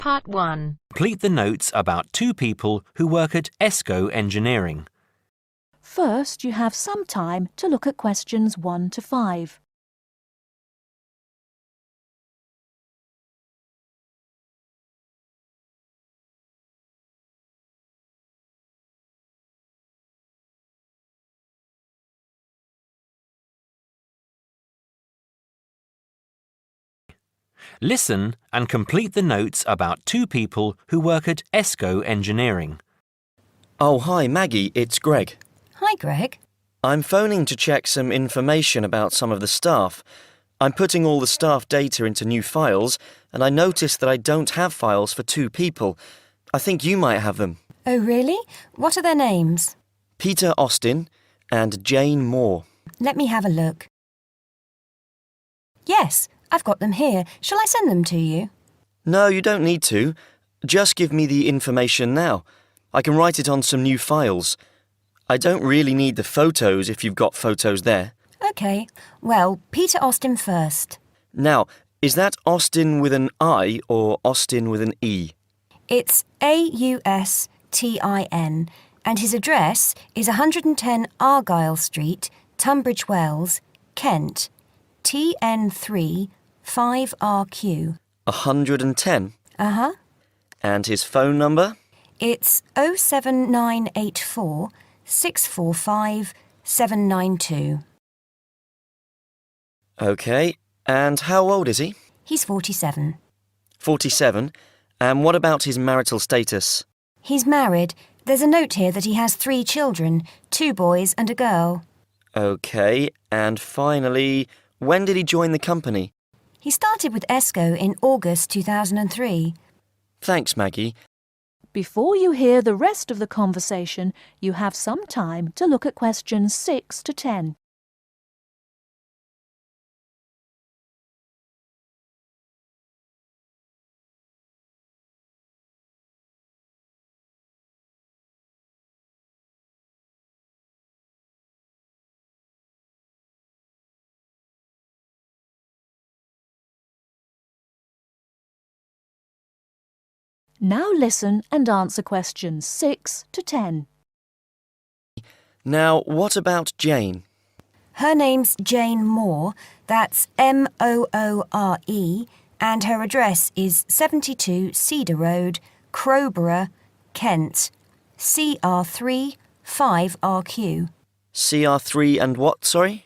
Part 1. Complete the notes about two people who work at ESCO Engineering. First, you have some time to look at questions 1 to 5. Listen and complete the notes about two people who work at ESCO Engineering. Oh, hi, Maggie, it's Greg. Hi, Greg. I'm phoning to check some information about some of the staff. I'm putting all the staff data into new files, and I noticed that I don't have files for two people. I think you might have them. Oh, really? What are their names? Peter Austin and Jane Moore. Let me have a look. Yes, I've got them here. Shall I send them to you? No, you don't need to. Just give me the information now. I can write it on some new files. I don't really need the photos if you've got photos there. OK. Well, Peter Austin first. Now, is that Austin with an I or Austin with an E? It's AUSTIN, and his address is 110 Argyle Street, Tunbridge Wells, Kent, TN3 5RQ. 110? Uh-huh. And his phone number? It's 07984 645 792. OK. And how old is he? He's 47. 47. And what about his marital status? He's married. There's a note here that he has 3 children, 2 boys and a girl. OK. And finally, when did he join the company? He started with ESCO in August 2003. Thanks, Maggie. Before you hear the rest of the conversation, you have some time to look at questions 6 to 10. Now listen and answer questions 6 to 10. Now, what about Jane? Her name's Jane Moore, that's Moore, and her address is 72 Cedar Road, Crowborough, Kent, CR3 5RQ. CR3 and what, sorry?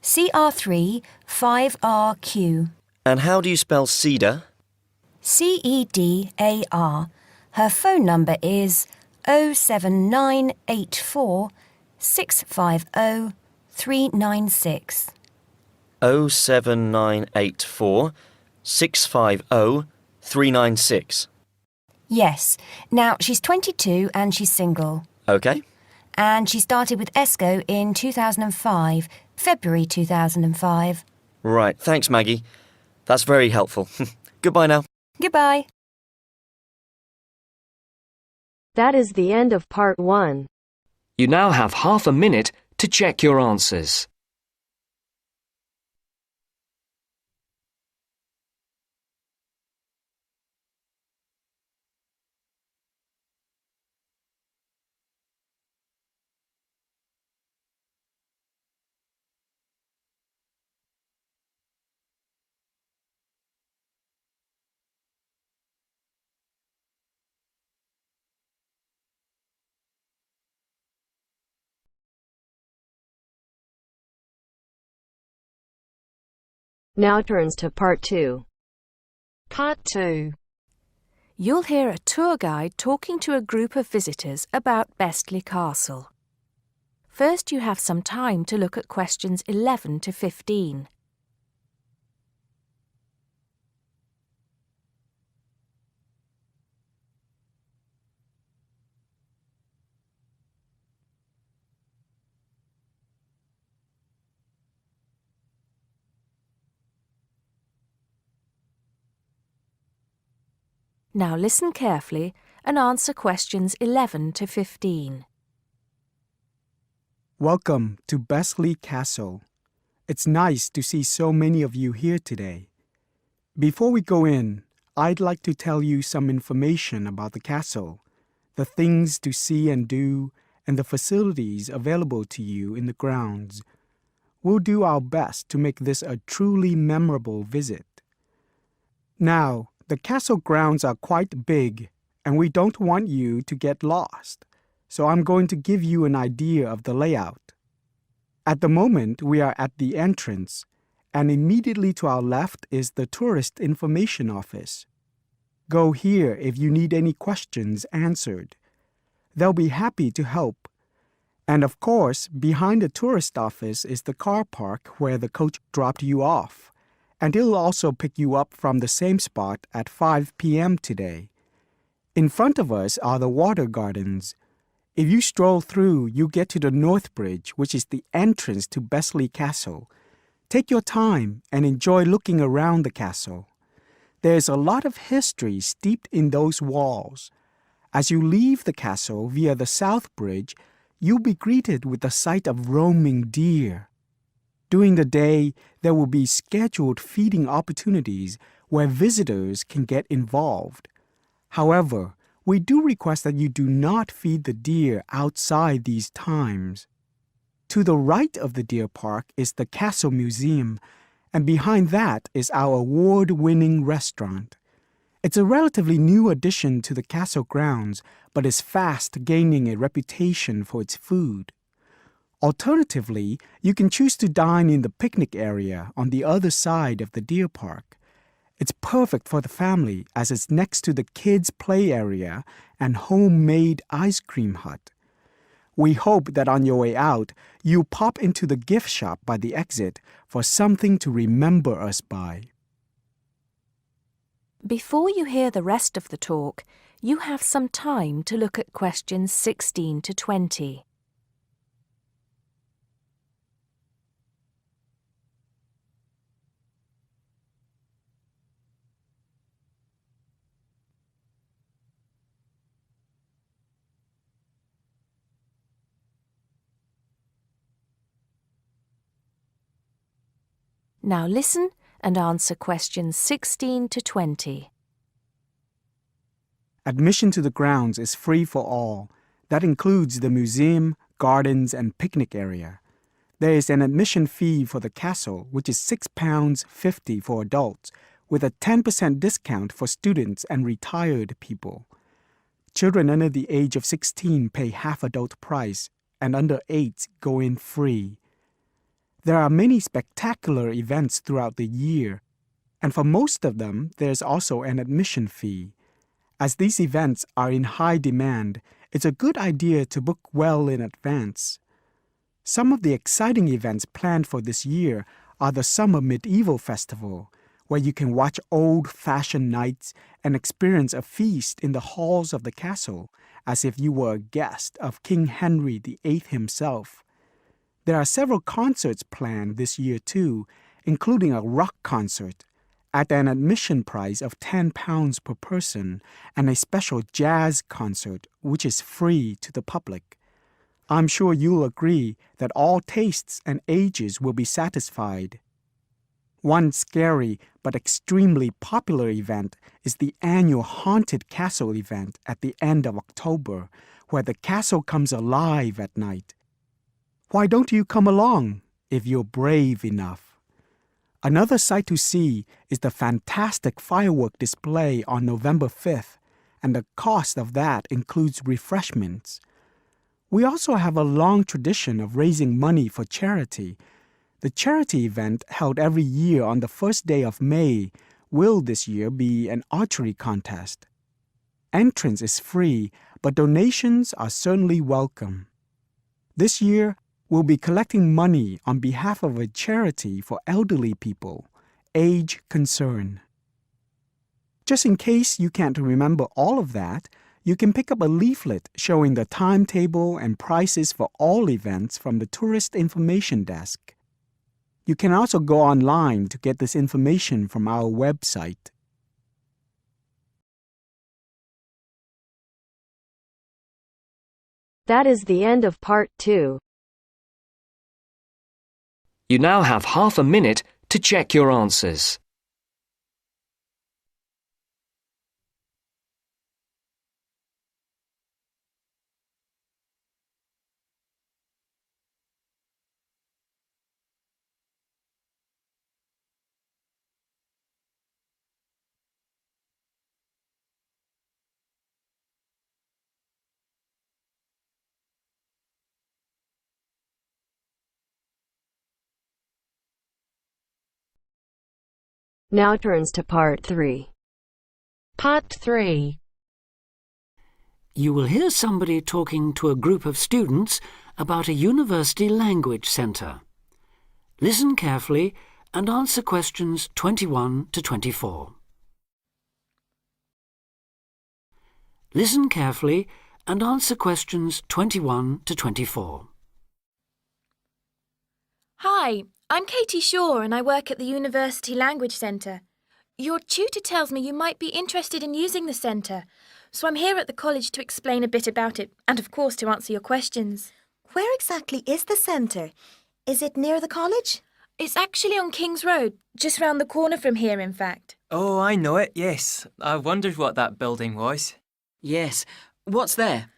CR3 5RQ. And how do you spell cedar? CEDAR. Her phone number is 07984 650 396. 07984 650 396. Yes. Now, she's 22 and she's single. OK. And she started with ESCO in 2005, February 2005. Right, thanks, Maggie. That's very helpful. Goodbye now. Goodbye. That is the end of Part 1. You now have half a minute to check your answers. Now turns to Part 2. Part 2. You'll hear a tour guide talking to a group of visitors about Bestley Castle. First, you have some time to look at questions 11 to 15. Now listen carefully and answer questions 11 to 15. Welcome to Bestley Castle. It's nice to see so many of you here today. Before we go in, I'd like to tell you some information about the castle, the things to see and do, and the facilities available to you in the grounds. We'll do our best to make this a truly memorable visit. Now, the castle grounds are quite big, and we don't want you to get lost, so I'm going to give you an idea of the layout. At the moment, we are at the entrance, and immediately to our left is the Tourist Information Office. Go here if you need any questions answered. They'll be happy to help. And of course, behind the tourist office is the car park where the coach dropped you off, and it'll also pick you up from the same spot at 5 p.m. today. In front of us are the water gardens. If you stroll through, you get to the North Bridge, which is the entrance to Besley Castle. Take your time and enjoy looking around the castle. There's a lot of history steeped in those walls. As you leave the castle via the South Bridge, you'll be greeted with the sight of roaming deer. During the day, there will be scheduled feeding opportunities where visitors can get involved. However, we do request that you do not feed the deer outside these times. To the right of the deer park is the Castle Museum, and behind that is our award-winning restaurant. It's a relatively new addition to the castle grounds, but is fast gaining a reputation for its food. Alternatively, you can choose to dine in the picnic area on the other side of the deer park. It's perfect for the family as it's next to the kids' play area and homemade ice cream hut. We hope that on your way out, you'll pop into the gift shop by the exit for something to remember us by. Before you hear the rest of the talk, you have some time to look at questions 16 to 20. Now listen and answer questions 16 to 20. Admission to the grounds is free for all. That includes the museum, gardens, and picnic area. There is an admission fee for the castle, which is £6.50 for adults, with a 10% discount for students and retired people. Children under the age of 16 pay half adult price, and under 8 go in free. There are many spectacular events throughout the year, and for most of them, there's also an admission fee. As these events are in high demand, it's a good idea to book well in advance. Some of the exciting events planned for this year are the Summer Medieval Festival, where you can watch old-fashioned knights and experience a feast in the halls of the castle, as if you were a guest of King Henry VIII himself. There are several concerts planned this year too, including a rock concert at an admission price of £10 per person and a special jazz concert which is free to the public. I'm sure you'll agree that all tastes and ages will be satisfied. One scary but extremely popular event is the annual Haunted Castle event at the end of October, where the castle comes alive at night. Why don't you come along if you're brave enough? Another sight to see is the fantastic firework display on November 5th, and the cost of that includes refreshments. We also have a long tradition of raising money for charity. The charity event held every year on the first day of May will this year be an archery contest. Entrance is free, but donations are certainly welcome. This year, we'll be collecting money on behalf of a charity for elderly people, Age Concern. Just in case you can't remember all of that, you can pick up a leaflet showing the timetable and prices for all events from the Tourist Information Desk. You can also go online to get this information from our website. That is the end of part 2. You now have half a minute to check your answers. Now turns to Part 3. Part 3. You will hear somebody talking to a group of students about a university language centre. Listen carefully and answer questions 21 to 24. Listen carefully and answer questions 21 to 24. Hi, I'm Katie Shaw and I work at the University Language Centre. Your tutor tells me you might be interested in using the centre, so I'm here at the college to explain a bit about it and, of course, to answer your questions. Where exactly is the centre? Is it near the college? It's actually on King's Road, just round the corner from here, in fact. Oh, I know it, yes. I wondered what that building was. Yes. What's there?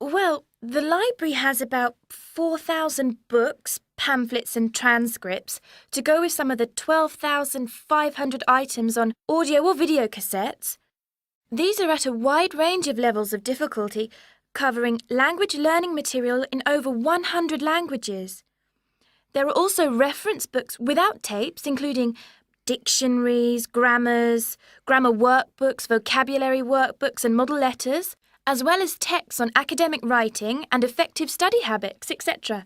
Well, the library has about 4,000 books, pamphlets and transcripts to go with some of the 12,500 items on audio or video cassettes. These are at a wide range of levels of difficulty, covering language learning material in over 100 languages. There are also reference books without tapes, including dictionaries, grammars, grammar workbooks, vocabulary workbooks and model letters, as well as texts on academic writing and effective study habits, etc.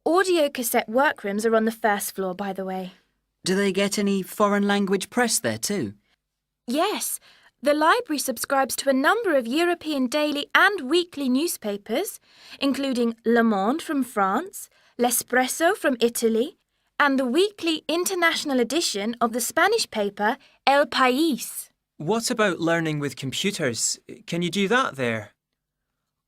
Audio cassette workrooms are on the first floor, by the way. Do they get any foreign language press there too? Yes. The library subscribes to a number of European daily and weekly newspapers, including Le Monde from France, L'Espresso from Italy, and the weekly international edition of the Spanish paper El País. What about learning with computers? Can you do that there?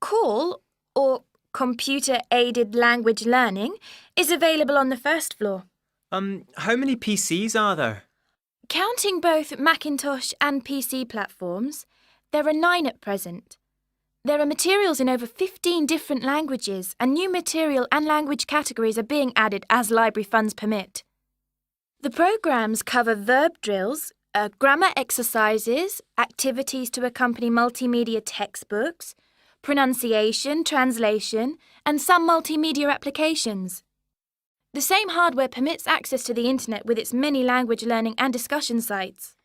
CALL, or Computer-Aided Language Learning, is available on the first floor. How many PCs are there? Counting both Macintosh and PC platforms, there are 9 at present. There are materials in over 15 different languages, and new material and language categories are being added as library funds permit. The programmes cover verb drills, grammar exercises, activities to accompany multimedia textbooks, pronunciation, translation, and some multimedia applications. The same hardware permits access to the internet with its many language learning and discussion sites.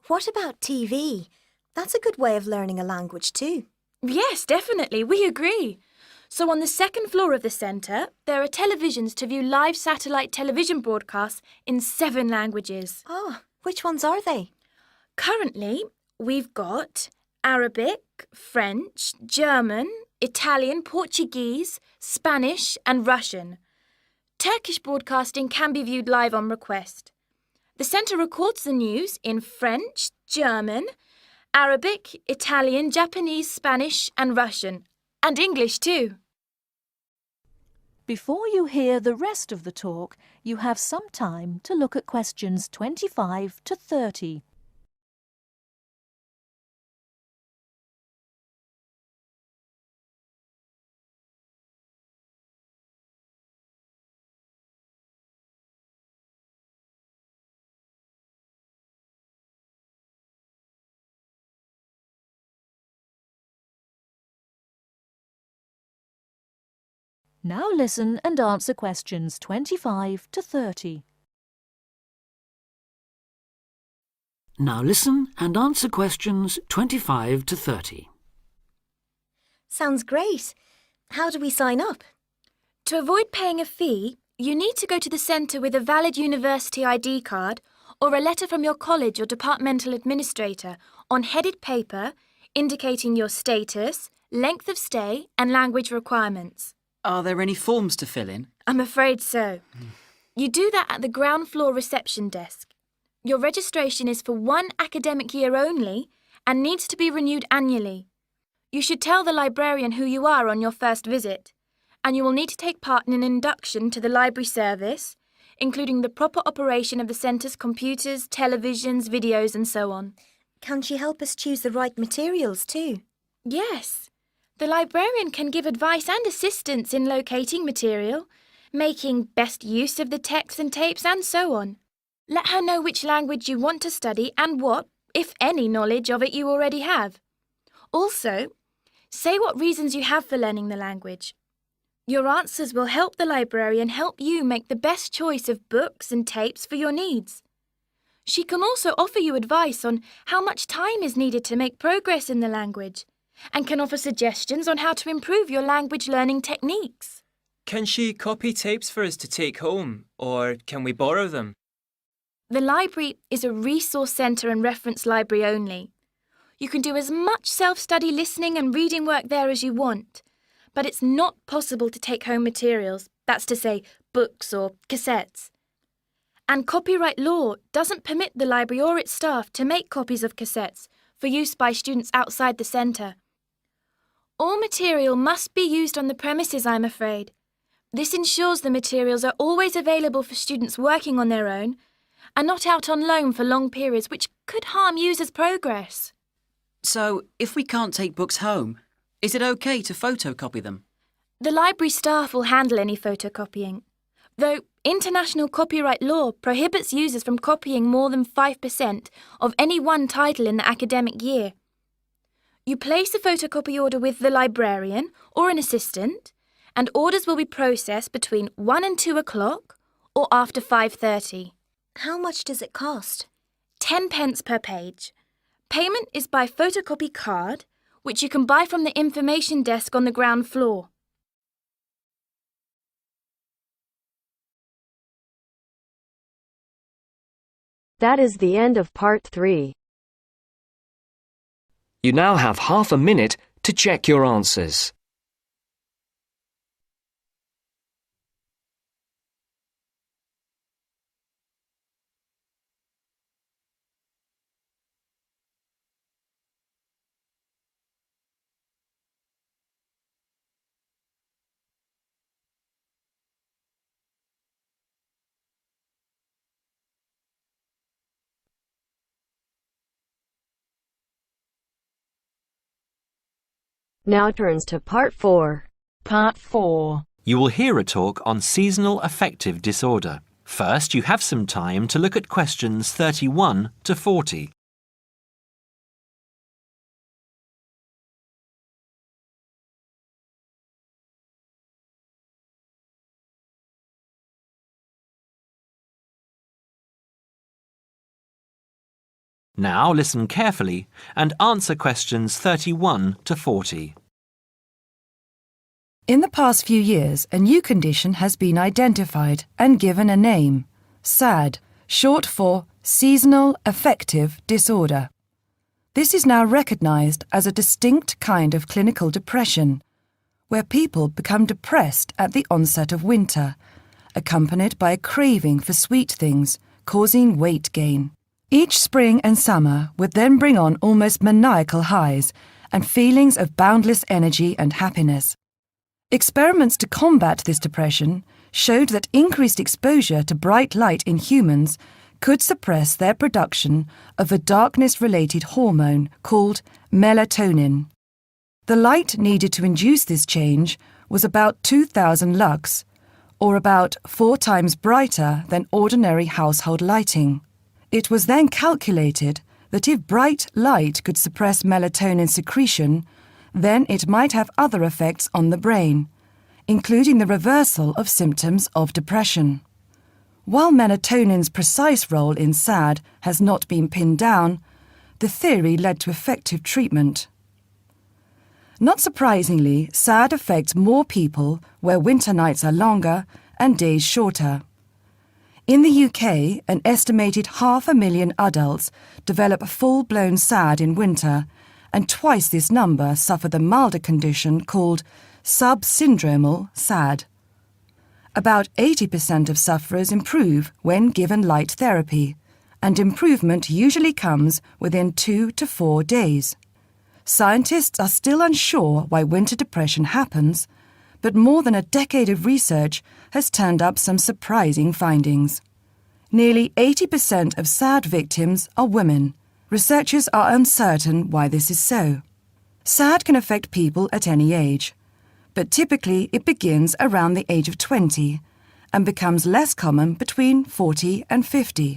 What about TV? That's a good way of learning a language too. Yes, definitely, we agree. So on the second floor of the centre, there are televisions to view live satellite television broadcasts in 7 languages. Oh, which ones are they? Currently, we've got Arabic, French, German, Italian, Portuguese, Spanish and Russian. Turkish broadcasting can be viewed live on request. The centre records the news in French, German, Arabic, Italian, Japanese, Spanish and Russian, and English too. Before you hear the rest of the talk, you have some time to look at questions 25 to 30. Now listen and answer questions 25 to 30. Now listen and answer questions 25 to 30. Sounds great. How do we sign up? To avoid paying a fee, you need to go to the centre with a valid university ID card or a letter from your college or departmental administrator on headed paper indicating your status, length of stay and language requirements. Are there any forms to fill in? I'm afraid so. You do that at the ground floor reception desk. Your registration is for 1 academic year only and needs to be renewed annually. You should tell the librarian who you are on your first visit, and you will need to take part in an induction to the library service, including the proper operation of the centre's computers, televisions, videos and so on. Can she help us choose the right materials too? Yes. The librarian can give advice and assistance in locating material, making best use of the texts and tapes and so on. Let her know which language you want to study and what, if any, knowledge of it you already have. Also, say what reasons you have for learning the language. Your answers will help the librarian help you make the best choice of books and tapes for your needs. She can also offer you advice on how much time is needed to make progress in the language, and can offer suggestions on how to improve your language learning techniques. Can she copy tapes for us to take home, or can we borrow them? The library is a resource centre and reference library only. You can do as much self-study listening and reading work there as you want, but it's not possible to take home materials, that's to say, books or cassettes. And copyright law doesn't permit the library or its staff to make copies of cassettes for use by students outside the centre. All material must be used on the premises, I'm afraid. This ensures the materials are always available for students working on their own and not out on loan for long periods, which could harm users' progress. So, if we can't take books home, is it OK to photocopy them? The library staff will handle any photocopying, though international copyright law prohibits users from copying more than 5% of any one title in the academic year. You place a photocopy order with the librarian or an assistant, and orders will be processed between 1 and 2 o'clock or after 5:30. How much does it cost? 10 pence per page. Payment is by photocopy card, which you can buy from the information desk on the ground floor. That is the end of part 3. You now have half a minute to check your answers. Now turns to part 4. Part 4. You will hear a talk on seasonal affective disorder. First, you have some time to look at questions 31 to 40. Now listen carefully and answer questions 31 to 40. In the past few years, a new condition has been identified and given a name, SAD, short for Seasonal Affective Disorder. This is now recognized as a distinct kind of clinical depression, where people become depressed at the onset of winter, accompanied by a craving for sweet things, causing weight gain. Each spring and summer would then bring on almost maniacal highs and feelings of boundless energy and happiness. Experiments to combat this depression showed that increased exposure to bright light in humans could suppress their production of a darkness-related hormone called melatonin. The light needed to induce this change was about 2,000 lux, or about 4 times brighter than ordinary household lighting. It was then calculated that if bright light could suppress melatonin secretion, then it might have other effects on the brain, including the reversal of symptoms of depression. While melatonin's precise role in SAD has not been pinned down, the theory led to effective treatment. Not surprisingly, SAD affects more people where winter nights are longer and days shorter. In the UK, an estimated 500,000 adults develop full-blown SAD in winter, and twice this number suffer the milder condition called subsyndromal SAD. About 80% of sufferers improve when given light therapy, and improvement usually comes within 2 to 4 days. Scientists are still unsure why winter depression happens, but more than a decade of research has turned up some surprising findings. Nearly 80% of SAD victims are women. Researchers are uncertain why this is so. SAD can affect people at any age, but typically it begins around the age of 20 and becomes less common between 40 and 50.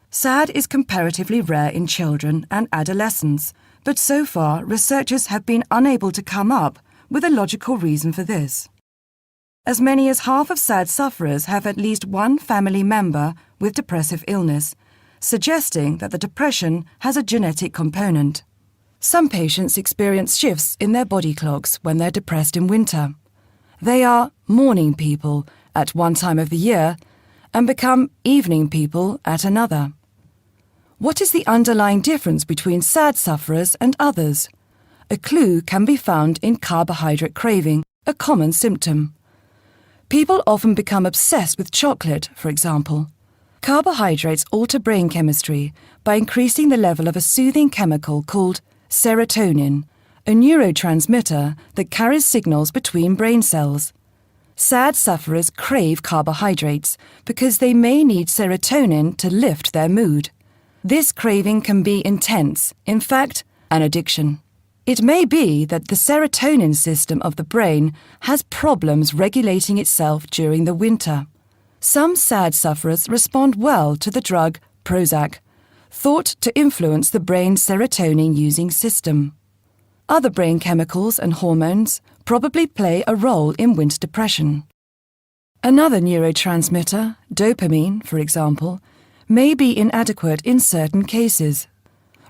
SAD is comparatively rare in children and adolescents, but so far researchers have been unable to come up with a logical reason for this. As many as half of SAD sufferers have at least one family member with depressive illness, suggesting that the depression has a genetic component. Some patients experience shifts in their body clocks when they're depressed in winter. They are morning people at one time of the year and become evening people at another. What is the underlying difference between SAD sufferers and others? A clue can be found in carbohydrate craving, a common symptom. People often become obsessed with chocolate, for example. Carbohydrates alter brain chemistry by increasing the level of a soothing chemical called serotonin, a neurotransmitter that carries signals between brain cells. SAD sufferers crave carbohydrates because they may need serotonin to lift their mood. This craving can be intense, in fact, an addiction. It may be that the serotonin system of the brain has problems regulating itself during the winter. Some SAD sufferers respond well to the drug Prozac, thought to influence the brain's serotonin-using system. Other brain chemicals and hormones probably play a role in winter depression. Another neurotransmitter, dopamine, for example, may be inadequate in certain cases.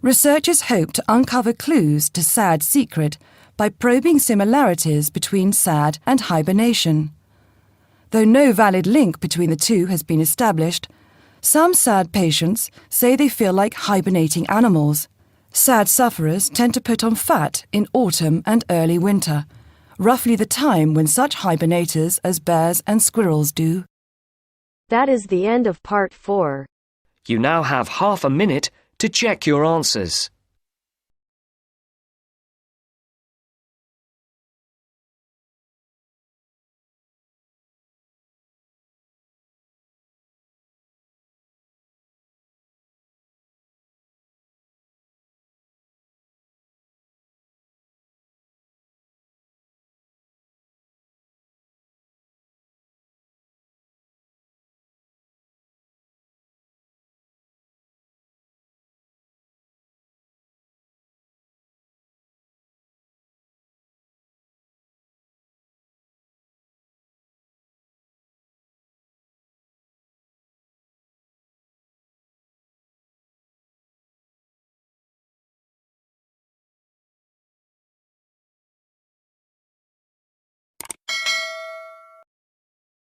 Researchers hope to uncover clues to SAD's secret by probing similarities between SAD and hibernation. Though no valid link between the two has been established, some SAD patients say they feel like hibernating animals. SAD sufferers tend to put on fat in autumn and early winter, roughly the time when such hibernators as bears and squirrels do. That is the end of part 4. You now have half a minute to check your answers.